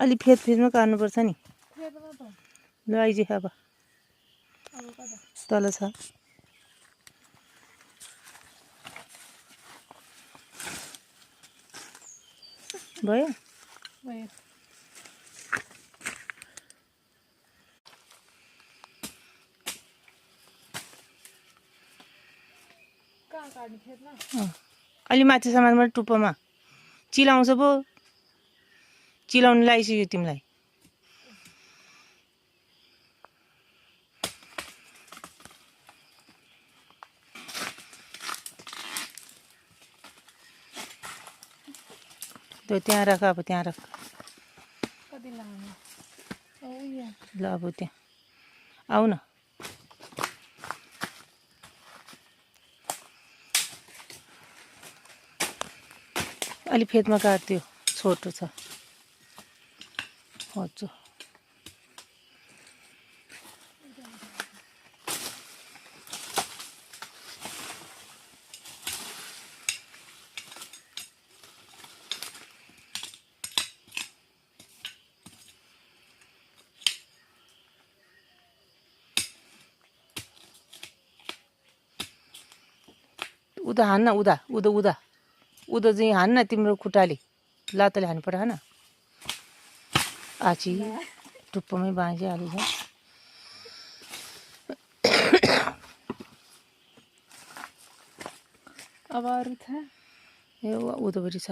अलि फेदमा काट्नुपर्छ नि। ल आइज अब तल छ भयो अलि माथि समाजमा टुप्पोमा चिलाउँछ पो चिलाउनु लागिसक्यो तिमीलाई त्यो त्यहाँ राख अब त्यहाँ राख ल अब त्यहाँ आऊ न अलि फेदमा काट्यो छोटो छ हजुर उदा हान्न उदा उदा उदा उदा चाहिँ हान्न तिम्रो खुट्टाले लातले हान्नु पर्यो न आची टुप्पोमै बाँझिहाल्छ अब अरू छ ए उँधोपट्टि छ